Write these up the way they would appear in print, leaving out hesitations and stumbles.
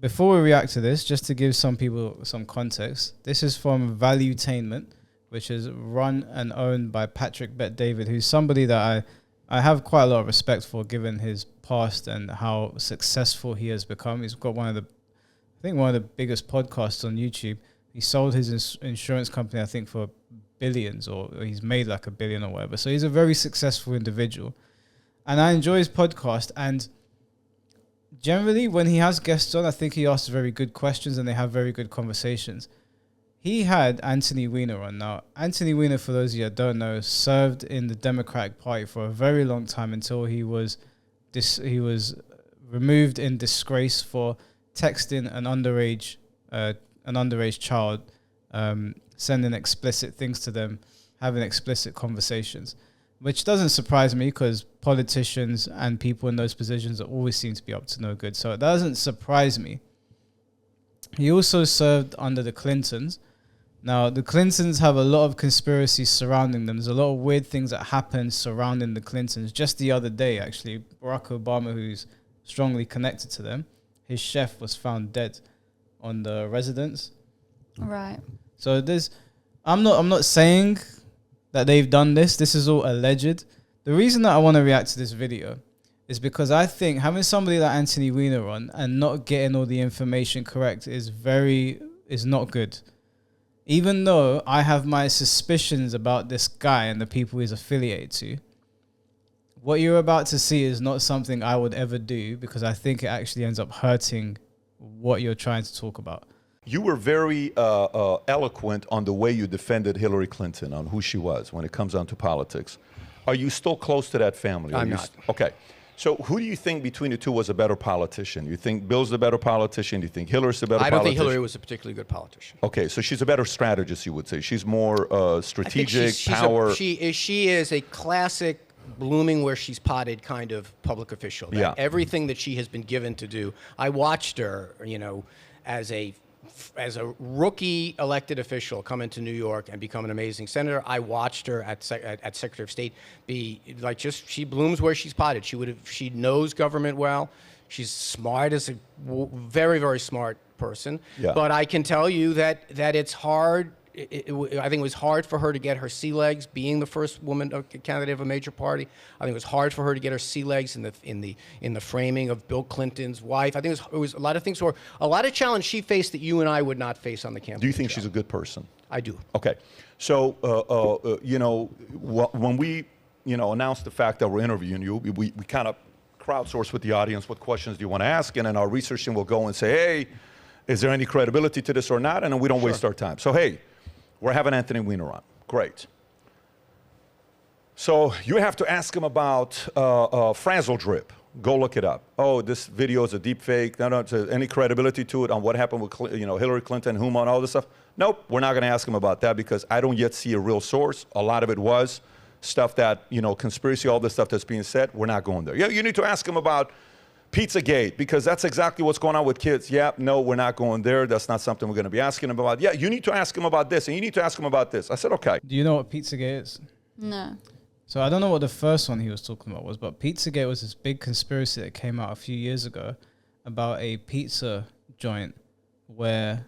Before we react to this, just to give some people some context, this is from Valuetainment, which is run and owned by Patrick Bet-David, who's somebody that I have quite a lot of respect for, given his past and how successful he has become. He's got one of the biggest podcasts on YouTube. He sold his insurance company, I think, for billions, or he's made like $1 billion or whatever. So he's a very successful individual. And I enjoy his podcast. And generally, when he has guests on, I think he asks very good questions and they have very good conversations. He had Anthony Weiner on. Now, Anthony Weiner, for those of you that don't know, served in the Democratic Party for a very long time until he was removed in disgrace for texting an underage child, sending explicit things to them, having explicit conversations, which doesn't surprise me because politicians and people in those positions always seem to be up to no good. So it doesn't surprise me. He also served under the Clintons. Now, the Clintons have a lot of conspiracies surrounding them. There's a lot of weird things that happened surrounding the Clintons. Just the other day, actually, Barack Obama, who's strongly connected to them, his chef was found dead on the residence. Right. So I'm not saying that they've done this. This is all alleged. The reason that I want to react to this video is because I think having somebody like Anthony Weiner on and not getting all the information correct is not good. Even though I have my suspicions about this guy and the people he's affiliated to, what you're about to see is not something I would ever do, because I think it actually ends up hurting what you're trying to talk about. You were very eloquent on the way you defended Hillary Clinton, on who she was when it comes down to politics. Are you still close to that family? I'm not. Okay. So who do you think between the two was a better politician? You think Bill's the better politician? Do you think Hillary's the better politician? I don't think Hillary was a particularly good politician. Okay, so she's a better strategist, you would say. She's more strategic, power. She is a classic blooming where she's potted kind of public official. Yeah. Everything that she has been given to do. I watched her, as a rookie elected official come into New York and become an amazing senator. I watched her at Secretary of State be like, she blooms where she's potted. She knows government well. She's smart, as a very, very smart person. Yeah. But I can tell you that it's hard. I think it was hard for her to get her sea legs, being the first woman candidate of a major party. I think it was hard for her to get her sea legs in the framing of Bill Clinton's wife. I think it was a lot of things, a lot of challenge she faced that you and I would not face on the campaign. Do you think trail. she's a good person? I do. Okay. So, when we, announced the fact that we're interviewing you, we kind of crowdsource with the audience, what questions do you want to ask? And then our research team will go and say, hey, is there any credibility to this or not? And then we don't waste our time. So, hey, we're having Anthony Weiner on. Great. So you have to ask him about Frazzle Drip. Go look it up. Oh, this video is a deep fake. No, any credibility to it on what happened with Hillary Clinton, Huma, and all this stuff? Nope, we're not going to ask him about that because I don't yet see a real source. A lot of it was stuff that, conspiracy, all this stuff that's being said. We're not going there. Yeah, you need to ask him about Pizzagate, because that's exactly what's going on with kids. Yeah, no, we're not going there. That's not something we're going to be asking him about. Yeah, you need to ask him about this, and you need to ask him about this. I said, okay. Do you know what Pizzagate is? No. So I don't know what the first one he was talking about was, but Pizzagate was this big conspiracy that came out a few years ago about a pizza joint where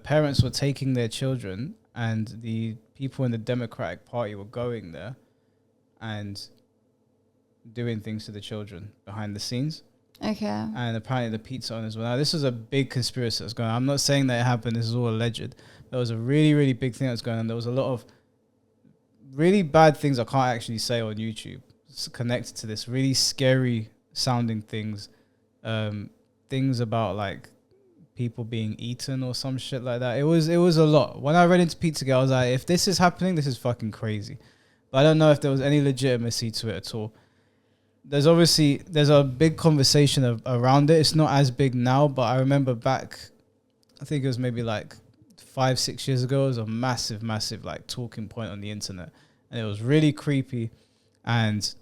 parents were taking their children and the people in the Democratic Party were going there and doing things to the children behind the scenes. Okay. And apparently the pizza owners were. Now, this was a big conspiracy that's going on. I'm not saying that it happened. This is all alleged. There was a really, really big thing that's going on. There was a lot of really bad things I can't actually say on YouTube connected to this. Really scary sounding things. Things about like people being eaten or some shit like that. It was a lot. When I read into Pizzagate, I was like, if this is happening, this is fucking crazy. But I don't know if there was any legitimacy to it at all. There's a big conversation around it. It's not as big now, but I remember back, I think it was maybe like 5-6 years ago, it was a massive like talking point on the internet. And it was really creepy. And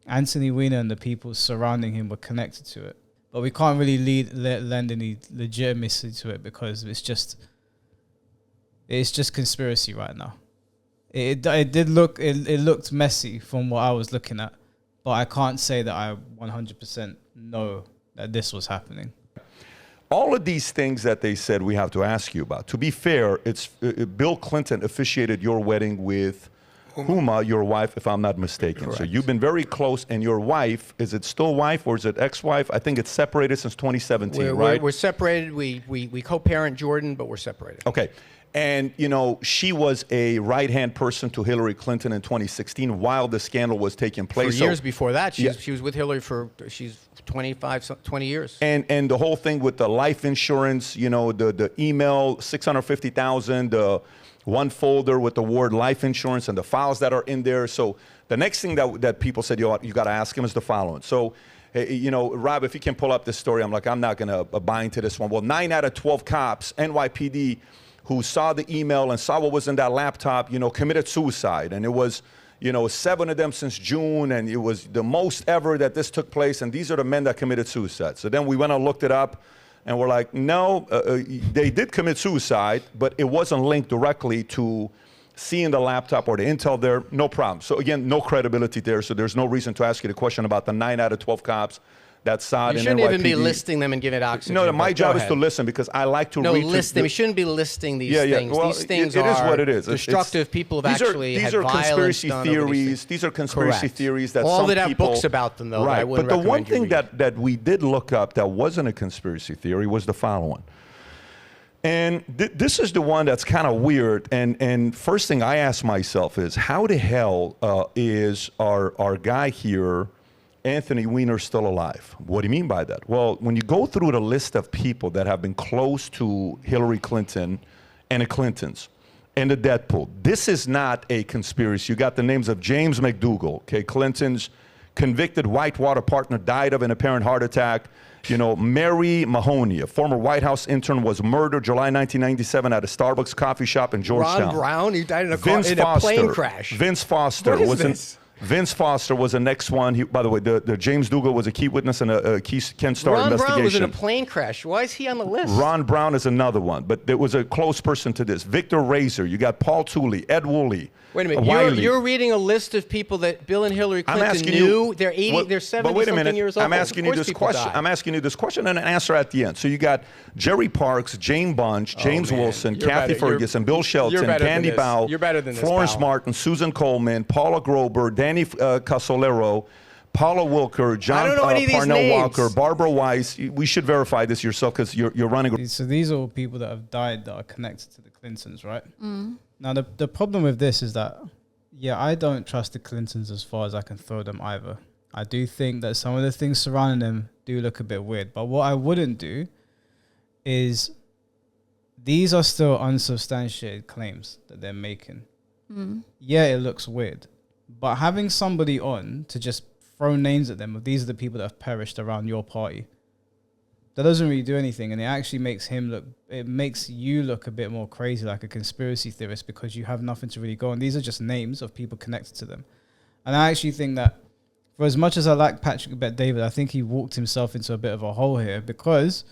Anthony Weiner and the people surrounding him were connected to it. But we can't really lend any legitimacy to it because it's just conspiracy right now. It looked messy from what I was looking at. But I can't say that I 100% know that this was happening. All of these things that they said we have to ask you about. To be fair, it's Bill Clinton officiated your wedding with Huma, your wife, if I'm not mistaken. Correct. So you've been very close, and your wife, is it still wife or is it ex-wife? I think it's separated since 2017, right? We're separated. We co-parent Jordan, but we're separated. Okay. And, you know, she was a right-hand person to Hillary Clinton in 2016 while the scandal was taking place. For years before that, Yeah. she was with Hillary for, she's 20 years. And the whole thing with the life insurance, you know, the email, 650,000, the one folder with the word life insurance and the files that are in there. So the next thing that people said, you got to ask him is the following. So, you know, Rob, if you can pull up this story, I'm not going to buy into this one. Well, 9 out of 12 cops, NYPD, who saw the email and saw what was in that laptop, you know, committed suicide. And it was, you know, 7 of them since June, and it was the most ever that this took place. And these are the men that committed suicide. So then we went and looked it up, and we're like, no, they did commit suicide, but it wasn't linked directly to seeing the laptop or the intel there. No problem. So again, no credibility there. So there's no reason to ask you the question about the 9 out of 12 cops that saw it You in shouldn't even be NYPD. listing them and giving it oxygen. No, my but job go is to ahead. listen because I like to No, read. list them. You shouldn't be listing these Yeah, yeah. things. Well, these things it is are what it is. destructive. People have these actually these had are violence conspiracy done over these theories. things. These are conspiracy Correct. theories that all some that have people books about them, though. That I Right, wouldn't but the one recommend you thing read. that we did look up that wasn't a conspiracy theory was the following. And this is the one that's kind of weird. And first thing I ask myself is, how the hell is our guy here, Anthony Weiner, still alive? What do you mean by that? Well, when you go through the list of people that have been close to Hillary Clinton and the Clintons and the death pool, this is not a conspiracy. You got the names of James McDougal, okay, Clinton's convicted Whitewater partner, died of an apparent heart attack. You know, Mary Mahoney, a former White House intern, was murdered July 1997 at a Starbucks coffee shop in Georgetown. Ron Brown, he died in a Vince Foster, plane crash. Vince Foster What is was this? Vince Foster was the next one. By the way, the James Dougal was a key witness in a key Ken Starr Ron investigation. Brown was in a plane crash. Why is he on the list? Ron Brown is another one, but there was a close person to this. Victor Razor, you got Paul Tooley, Ed Woolley. Wait a minute. Wiley. You're reading a list of people that Bill and Hillary Clinton knew. They're 80. Well, they're 70 but wait a something minute. years old. I'm asking Of you course this people question. die. I'm asking you this question and an answer at the end. So you got Jerry Parks, Jane Bunch, James man. Wilson, You're Kathy better. Ferguson, Bill Shelton, better than Candy this. Bow, You're better than this, Florence pal. Martin, Susan Coleman, Paula Grober, Danny Casolero, Paula Wilker, John don't know any of these Parnell names. Walker, Barbara Weiss. We should verify this yourself because you're running. So these are all people that have died that are connected to the Clintons, right? Now, the problem with this is that, yeah, I don't trust the Clintons as far as I can throw them either. I do think that some of the things surrounding them do look a bit weird. But what I wouldn't do is, these are still unsubstantiated claims that they're making. Yeah, it looks weird. But having somebody on to just throw names at them of these are the people that have perished around your party, that doesn't really do anything, and it actually makes you look a bit more crazy, like a conspiracy theorist, because you have nothing to really go on. These are just names of people connected to them. And I actually think that, for as much as I like Patrick Bet-David, I think he walked himself into a bit of a hole here, because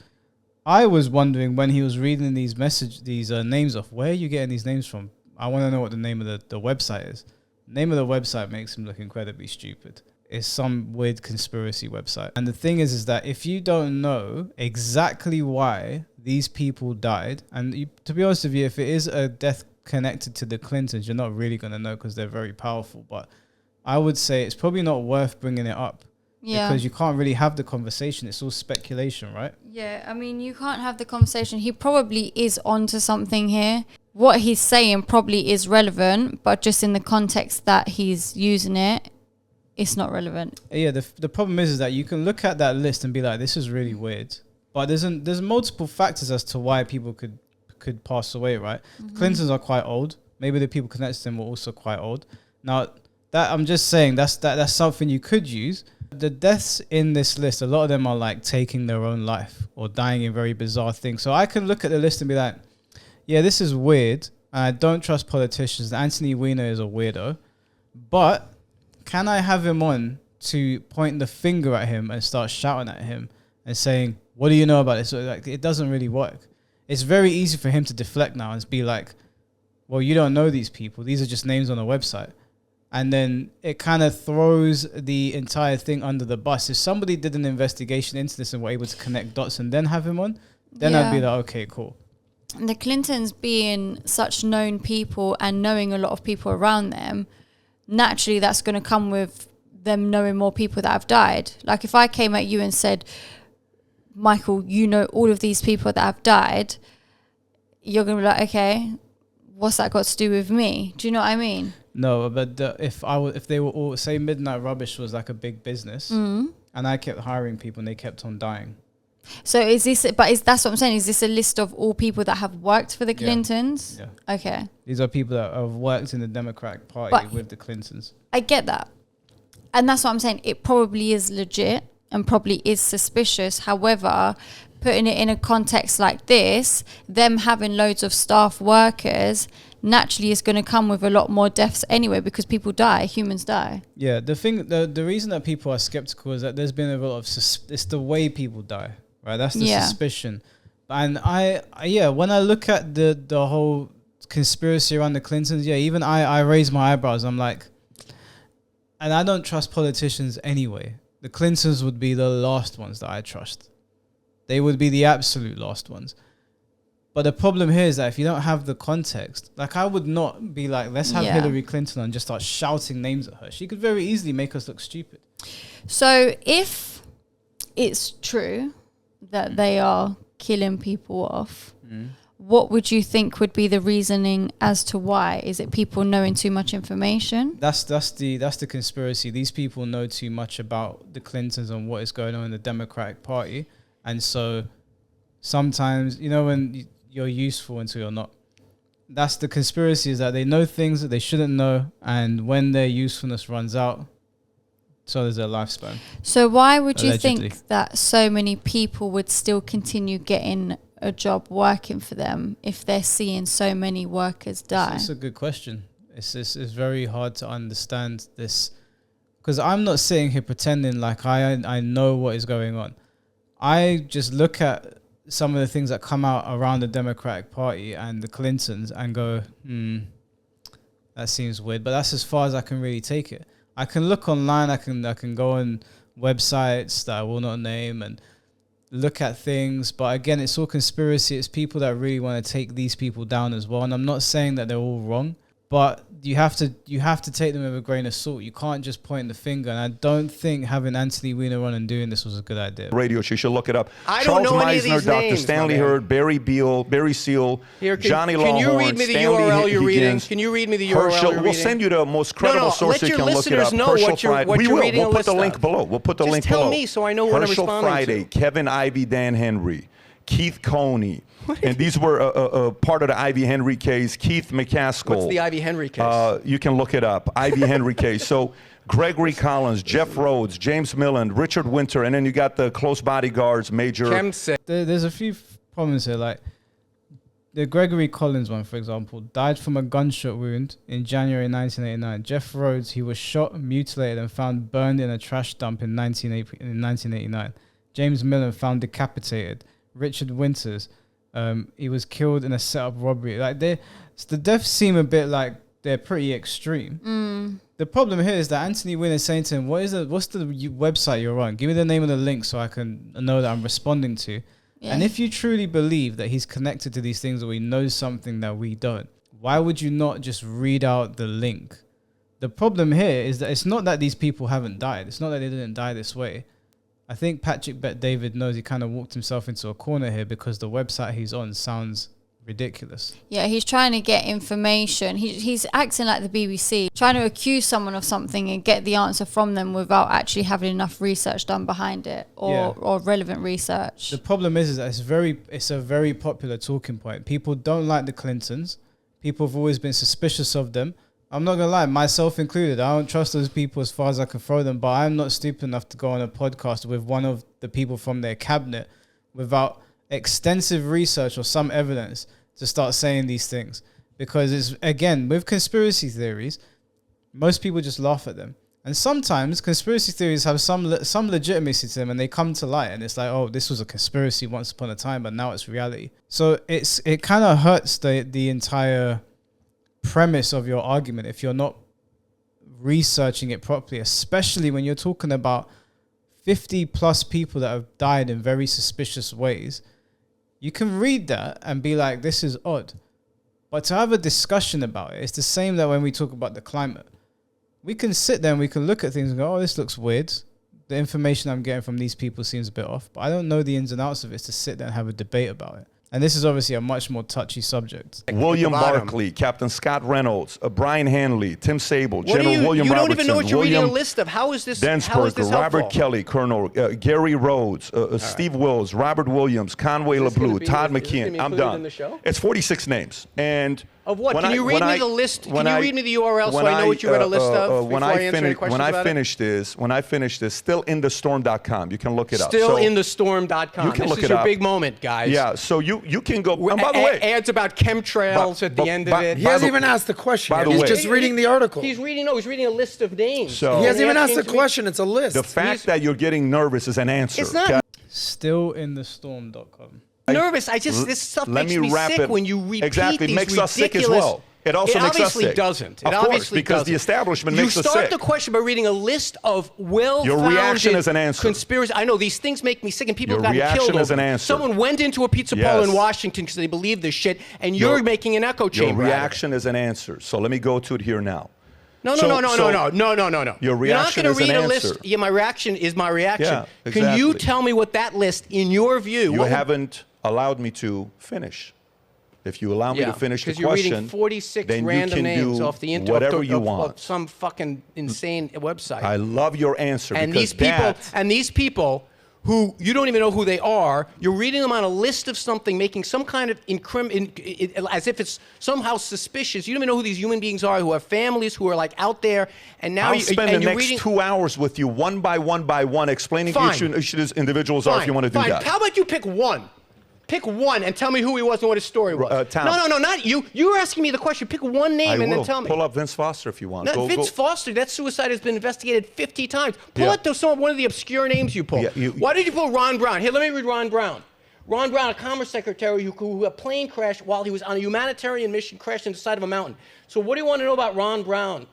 I was wondering when he was reading these names off, where are you getting these names from? I want to know what the name of the website is. The name of the website makes him look incredibly stupid. It's some weird conspiracy website. And the thing is that if you don't know exactly why these people died, and to be honest with you, if it is a death connected to the Clintons, you're not really going to know because they're very powerful. But I would say it's probably not worth bringing it up. Yeah. Because you can't really have the conversation. It's all speculation, right? Yeah, I mean, you can't have the conversation. He probably is onto something here. What he's saying probably is relevant, but just in the context that he's using it, it's not relevant. Yeah, the problem is that you can look at that list and be like, this is really weird. But there's multiple factors as to why people could pass away, right? The Clintons are quite old. Maybe the people connected to them were also quite old. Now, that I'm just saying that's something you could use. The deaths in this list, a lot of them are like taking their own life or dying in very bizarre things. So I can look at the list and be like, yeah, this is weird. I don't trust politicians. Anthony Weiner is a weirdo. But can I have him on to point the finger at him and start shouting at him and saying, what do you know about this? So like, it doesn't really work. It's very easy for him to deflect now and be like, well, you don't know these people. These are just names on a website. And then it kind of throws the entire thing under the bus. If somebody did an investigation into this and were able to connect dots and then have him on, then I'd be like, okay, cool. And the Clintons being such known people and knowing a lot of people around them, naturally that's going to come with them knowing more people that have died. Like if I came at you and said, Michael, you know all of these people that have died, you're going to be like, okay, what's that got to do with me? Do you know what I mean? No, but if they were all, say Midnight Rubbish was like a big business and I kept hiring people and they kept on dying. So that's what I'm saying. Is this a list of all people that have worked for the Clintons? Yeah. Okay. These are people that have worked in the Democratic Party with the Clintons. I get that. And that's what I'm saying. It probably is legit and probably is suspicious. However, putting it in a context like this, them having loads of staff workers, naturally is going to come with a lot more deaths anyway because people die, humans die. Yeah, the reason that people are skeptical is that there's been a lot of, it's the way people die, right? That's the suspicion. And when I look at the whole conspiracy around the Clintons, even I raise my eyebrows. I'm like, and I don't trust politicians anyway. The Clintons would be the last ones that I trust. They would be the absolute last ones. But the problem here is that if you don't have the context, like I would not be like, let's have Hillary Clinton and just start shouting names at her. She could very easily make us look stupid. So if it's true that they are killing people off, what would you think would be the reasoning as to why? Is it people knowing too much information? That's the conspiracy. These people know too much about the Clintons and what is going on in the Democratic Party. And so sometimes, when you're useful until you're not. That's the conspiracy, is that they know things that they shouldn't know. And when their usefulness runs out, so there's their lifespan. So why would Allegedly. you think that so many people would still continue getting a job working for them if they're seeing so many workers die? It's a good question. It's very hard to understand this, because I'm not sitting here pretending like I know what is going on. I just look at some of the things that come out around the Democratic Party and the Clintons and go, that seems weird. But that's as far as I can really take it. I can look online. I can go on websites that I will not name and look at things. But again, it's all conspiracy. It's people that really want to take these people down as well. And I'm not saying that they're all wrong, but you have to take them with a grain of salt. You can't just point the finger. And I don't think having Anthony Weiner on and doing this was a good idea. Radio, she should look it up. I Charles don't know any Meisner, of these Dr. names, Stanley my man. Hurd, Barry Beal, Barry Seal, Here, Johnny can you Longhorn, read me the Stanley URL you're reading? Higgins, Can you read me the URL Herschel. you're We'll reading? send you the most credible source let you your can look it up. listeners know Herschel what you're Friday. We will. reading a We'll put the list link of. below. We'll put the Just link tell below. me so I know what I'm Herschel responding Friday, to. Kevin Ivey, Dan Henry, Keith Coney. And these were part of the Ivy Henry case. Keith McCaskill. What's the Ivy Henry case? You can look it up. Ivy Henry case. So Gregory Collins, Jeff Rhodes, James Milland, Richard Winter, and then you got the close bodyguards, Major. There's a few problems here. Like the Gregory Collins one, for example, died from a gunshot wound in January 1989. Jeff Rhodes, he was shot, mutilated, and found burned in a trash dump in 1989. James Milland found decapitated. Richard Winters, he was killed in a set-up robbery. Like the deaths seem a bit like they're pretty extreme. The problem here is that Anthony Weiner is saying to him, what's the website you're on? Give me the name of the link so I can know that I'm responding to. Yeah. And if you truly believe that he's connected to these things, or he knows something that we don't, why would you not just read out the link? The problem here is that it's not that these people haven't died. It's not that they didn't die this way. I think Patrick Bet-David knows he kind of walked himself into a corner here because the website he's on sounds ridiculous. Yeah, he's trying to get information. He's acting like the BBC, trying to accuse someone of something and get the answer from them without actually having enough research done behind it or relevant research. The problem is that it's a very popular talking point. People don't like the Clintons. People have always been suspicious of them. I'm not going to lie, myself included. I don't trust those people as far as I can throw them, but I'm not stupid enough to go on a podcast with one of the people from their cabinet without extensive research or some evidence to start saying these things. Because it's, again, with conspiracy theories, most people just laugh at them. And sometimes conspiracy theories have some legitimacy to them and they come to light and it's like, oh, this was a conspiracy once upon a time, but now it's reality. So it kind of hurts the entire premise of your argument if you're not researching it properly, especially when you're talking about 50 plus people that have died in very suspicious ways. You can read that and be like, this is odd. But to have a discussion about it, it's the same that when we talk about the climate. We can sit there and we can look at things and go, oh, this looks weird. The information I'm getting from these people seems a bit off, but I don't know the ins and outs of it to sit there and have a debate about it. And this is obviously a much more touchy subject. William Barclay, Captain Scott Reynolds, Brian Hanley, Tim Sable, General William Robertson. You don't even know what you're William reading a list of. How is this Densberger, Robert Kelly, Colonel Gary Rhodes, Steve Wills, Robert Williams, Conway LeBlue, Todd McKeon. I'm done. In the show? It's 46 names. And of what? Can you read me the list? Can you read me the URL so I know what you read a list of before I answer any questions about it? When I finish this, stillinthestorm.com. You can look it up. Stillinthestorm.com. You can look it up. This is your big moment, guys. Yeah, so you can go. And by the way, ads about chemtrails at the end of it. He hasn't even asked the question. By the He's way, just reading the article. He's reading a list of names. So he hasn't even asked the question. It's a list. The fact that you're getting nervous is an answer. It's not. Okay? Stillinthestorm.com. Nervous. This stuff makes me sick when you repeat exactly. these Makes us sick as ridiculous- well. It also makes us sick. It obviously doesn't. Of course, because the establishment makes us sick. You start the question by reading a list of well-founded Your reaction is an answer. conspiracy. I know these things make me sick, and people Your have gotten killed. reaction is an over it. answer. Someone went into a pizza parlor in Washington because they believe this shit, and you're making an echo chamber. Your reaction is an answer. So let me go to it here now. No. So- Your Your reaction You're not is going to an read a answer. list. Yeah, my reaction is my reaction. Yeah, Can you exactly. tell me what that list, in your view, You haven't allowed me to finish. If you allow me to finish the because you're reading question, 46 then you random can names do off the internet, whatever you want. of some fucking insane website. I love your answer and because these people who you don't even know who they are, you're reading them on a list of something, making some kind of as if it's somehow suspicious. You don't even know who these human beings are, who have families, who are like out there, and now I'll spend the next reading 2 hours with you one by one, explaining each as individuals are if you want to do that. How about you pick one? Pick one and tell me who he was and what his story was. Tom. No, not you. You were asking me the question. Pick one name and then tell me. Pull up Vince Foster if you want. No, Vince Foster, that suicide has been investigated 50 times. Pull up one of the obscure names you pulled. Why did you pull Ron Brown? Here, let me read Ron Brown. Ron Brown, a Commerce Secretary who a plane crashed while he was on a humanitarian mission, crashed into the side of a mountain. So what do you want to know about Ron Brown?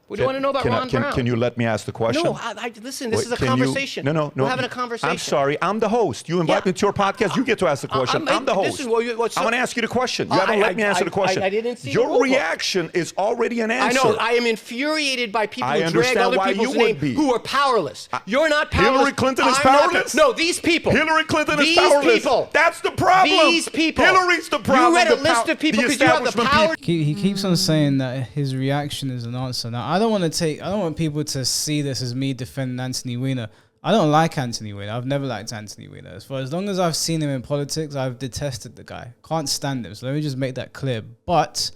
What do you want to know about Ron Brown? Can you let me ask the question? No, listen, this is a conversation. No. We're having a conversation. I'm sorry. I'm the host. You invite me to your podcast. You get to ask the question. I'm the host. I'm going to ask you the question. You haven't let me answer the question. I didn't see your reaction is already an answer. I know. I am infuriated by people who drag other people's names who are powerless. You're not powerless. Hillary Clinton is powerless? No, these people. Hillary Clinton is powerless. These people. That's the problem. These people. Hillary's the problem. You read a list of people because you have the power. He keeps on saying that his reaction is an answer. Now, I don't want people to see this as me defending Anthony Weiner. I don't like Anthony Weiner. I've never liked Anthony Weiner. For as long as I've seen him in politics, I've detested the guy. Can't stand him. So let me just make that clear. But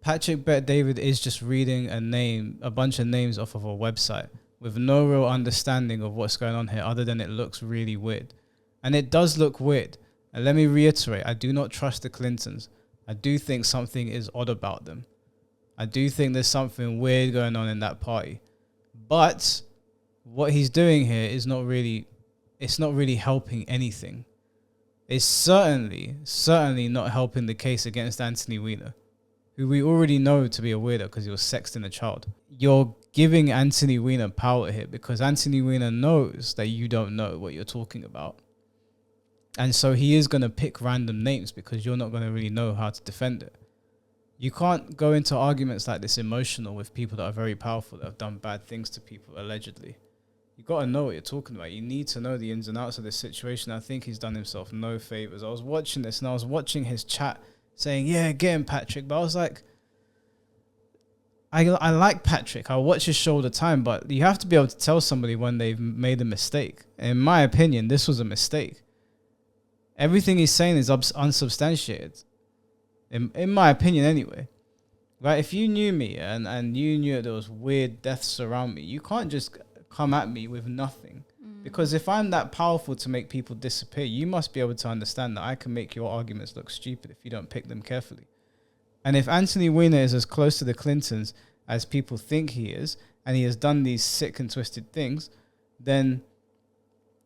Patrick Bet-David is just reading a bunch of names off of a website with no real understanding of what's going on here other than it looks really weird. And it does look weird. And let me reiterate, I do not trust the Clintons. I do think something is odd about them. I do think there's something weird going on in that party. But what he's doing here is not really helping anything. It's certainly not helping the case against Anthony Weiner, who we already know to be a weirdo because he was sexting a child. You're giving Anthony Weiner power here because Anthony Weiner knows that you don't know what you're talking about. And so he is going to pick random names because you're not going to really know how to defend it. You can't go into arguments like this emotional with people that are very powerful, that have done bad things to people, allegedly. You got to know what you're talking about. You need to know the ins and outs of this situation. I think he's done himself no favors. I was watching this and I was watching his chat saying, yeah, get him, Patrick. But I was like, I like Patrick. I watch his show all the time, but you have to be able to tell somebody when they've made a mistake. In my opinion, this was a mistake. Everything he's saying is unsubstantiated. In my opinion, anyway. Right? If you knew me and you knew that there was weird deaths around me, you can't just come at me with nothing. Because if I'm that powerful to make people disappear, you must be able to understand that I can make your arguments look stupid if you don't pick them carefully. And if Anthony Weiner is as close to the Clintons as people think he is, and he has done these sick and twisted things, then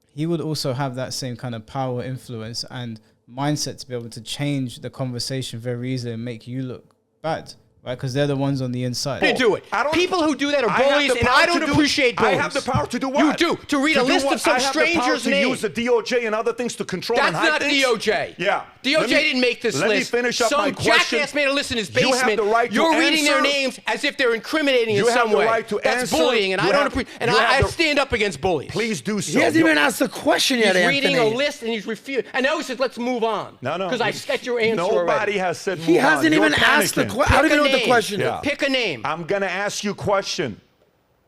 he would also have that same kind of power, influence, and mindset to be able to change the conversation very easily and make you look bad right? Because they're the ones on the inside. To do it. People who do that are bullies, and I don't appreciate bullies. I have the power to do what? You do. To read a list of some stranger's name. I names. have the power to use the DOJ and other things to control That's and hide not things. DOJ. Yeah. DOJ didn't make this list. Let me finish up my question. Some jackass made a list in his basement. You have the right to You're reading their answer. names as if they're incriminating in some way. You have the right to That's answer. bullying, and I don't appreciate. And I stand up against bullies. Please do so. He hasn't even asked the question yet, He's Anthony. reading a list and he's refused. And now he says, "Let's move on." No. Because I set your answer Nobody already. has said move on. He hasn't You're even asked the panicking. question. I don't even know what the question is. Yeah. Pick a name. I'm going to ask you a question.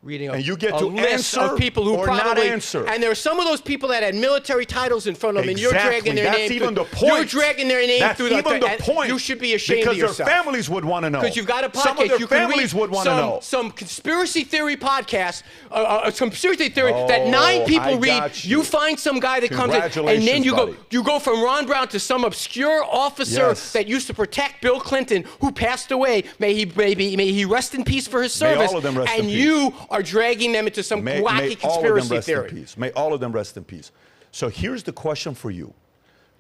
Reading And you get a to list answer of people who or not probably answer. And there are some of those people that had military titles in front of them, and you're dragging their That's name. even the You're point. dragging their name That's through even the and point. You should be ashamed because of yourself. their families would want to know. Because you've got a podcast. Some of their you can families read would want to know. some conspiracy theory podcast, some conspiracy theory that 9 people I read. got You you. find some guy that comes in, and then Congratulations, buddy. you go from Ron Brown to some obscure officer Yes. that used to protect Bill Clinton, who passed away. May he rest in peace for his May service. all of them rest and in peace. you are dragging them into some May wacky all of them conspiracy rest theory. in peace. May all of them rest in peace. So here's the question for you.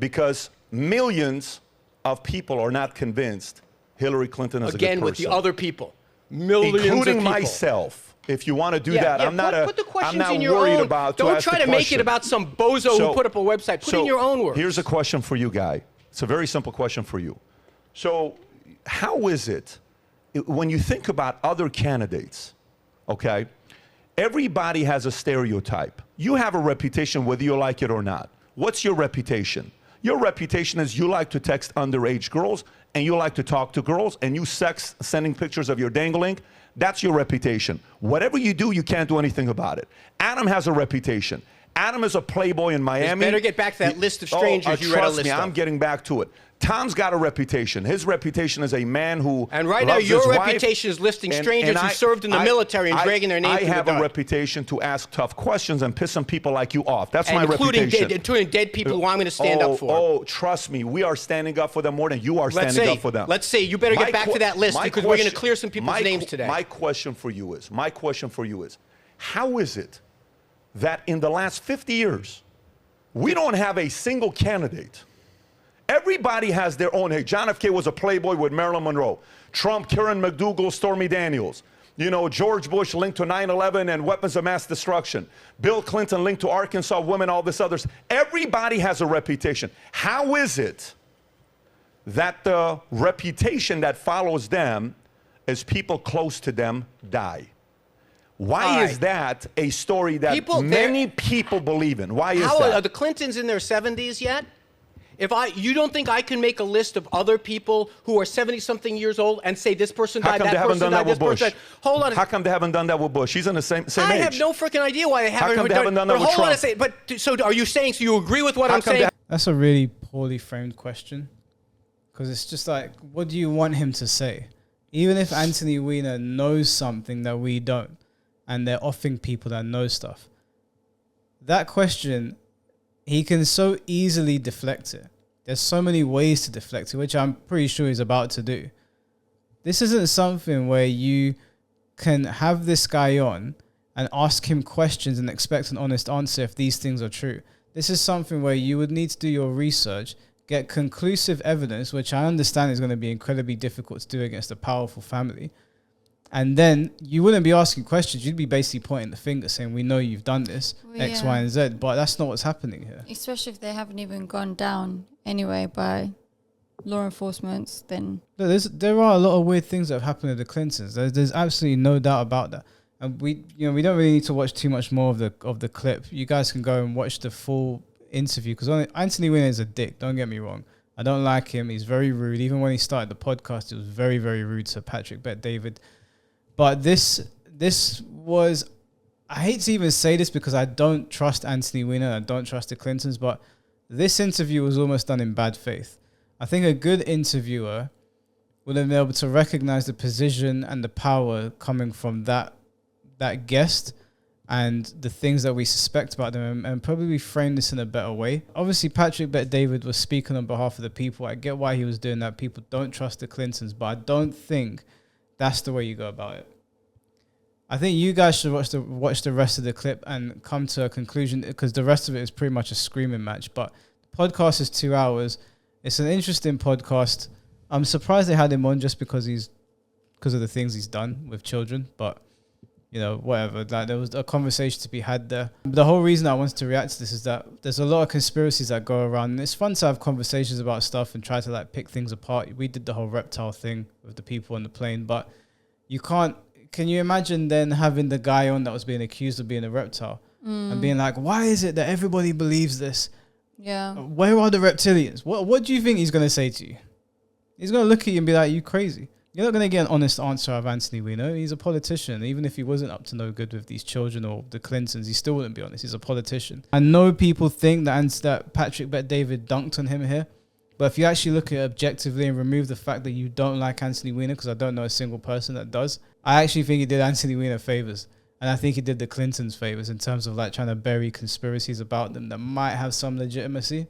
Because millions of people are not convinced Hillary Clinton is a good Again, person. with the other people. Millions including of people. myself. If you want to do that, I'm not put the questions I'm not in your worried own. about. Don't ask try the to make question. it about some bozo who put up a website. Put in your own words. Here's a question for you, Guy. It's a very simple question for you. So, how is it when you think about other candidates? Okay, everybody has a stereotype. You have a reputation whether you like it or not. What's your reputation? Your reputation is you like to text underage girls and you like to talk to girls and you sex sending pictures of your dangling. That's your reputation. Whatever you do, you can't do anything about it. Adam has a reputation. Adam is a playboy in Miami. Better get back to that list of strangers you read a trust list me, of. I'm getting back to it. Tom's got a reputation. His reputation is a man who And right now, loves your his wife. reputation is listing strangers who served in the military and dragging their names I through the have a dirt. reputation to ask tough questions and piss some people like you off. That's my including reputation. including dead people who I'm going to stand up for. Oh, trust me, we are standing up for them more than you are standing up for them. Let's see. You better get back to that list because we're going to clear some people's names today. My question for you is, how is it that in the last 50 years, we don't have a single candidate? Everybody has their own. Hey, John F. K. was a playboy with Marilyn Monroe. Trump, Karen McDougal, Stormy Daniels. You know, George Bush linked to 9/11 and weapons of mass destruction. Bill Clinton linked to Arkansas women, all this others. Everybody has a reputation. How is it that the reputation that follows them is people close to them die? Why is that a story that many people believe in? Why is that? Are the Clintons in their 70s yet? You don't think I can make a list of other people who are 70-something years old and say this person died, that person died, this person died? Hold on. How come they haven't done that with Bush? He's in the same age. I have no freaking idea why they haven't. How come they haven't done that with Trump? So are you saying, so you agree with what I'm saying? That's a really poorly framed question. Because it's just like, what do you want him to say? Even if Anthony Weiner knows something that we don't, and they're offing people that know stuff, that question, he can so easily deflect it. There's so many ways to deflect it, which I'm pretty sure he's about to do. This isn't something where you can have this guy on and ask him questions and expect an honest answer if these things are true. This is something where you would need to do your research, get conclusive evidence, which I understand is going to be incredibly difficult to do against a powerful family. And then you wouldn't be asking questions. You'd be basically pointing the finger saying, we know you've done this, X, Y, and Z. But that's not what's happening here. Especially if they haven't even gone down anyway by law enforcement, then... There are a lot of weird things that have happened to the Clintons. There's absolutely no doubt about that. And we don't really need to watch too much more of the clip. You guys can go and watch the full interview, because Anthony Weiner is a dick, don't get me wrong. I don't like him. He's very rude. Even when he started the podcast, he was very, very rude to Patrick Bet-David. But this was, I hate to even say this because I don't trust Anthony Weiner, I don't trust the Clintons, but this interview was almost done in bad faith. I think a good interviewer would have been able to recognize the position and the power coming from that guest and the things that we suspect about them, and probably frame this in a better way. Obviously, Patrick Bet-David was speaking on behalf of the people. I get why he was doing that. People don't trust the Clintons, but I don't think that's the way you go about it. I think you guys should watch the rest of the clip and come to a conclusion, because the rest of it is pretty much a screaming match. But the podcast is 2 hours. It's an interesting podcast. I'm surprised they had him on just because he's because of the things he's done with children, but you know, whatever. Like, there was a conversation to be had there. But the whole reason I wanted to react to this is that there's a lot of conspiracies that go around, and it's fun to have conversations about stuff and try to like pick things apart. We did the whole reptile thing with the people on the plane, but you can't. Can you imagine then having the guy on that was being accused of being a reptile and being like, why is it that everybody believes this? Yeah. Where are the reptilians? What do you think he's going to say to you? He's going to look at you and be like, you crazy. You're not going to get an honest answer of Anthony Weiner. He's a politician. Even if he wasn't up to no good with these children or the Clintons, he still wouldn't be honest. He's a politician. I know people think that Patrick Bet-David dunked on him here, but if you actually look at it objectively and remove the fact that you don't like Anthony Weiner, because I don't know a single person that does, I actually think he did Anthony Weiner favors. And I think he did the Clintons favors in terms of like trying to bury conspiracies about them that might have some legitimacy.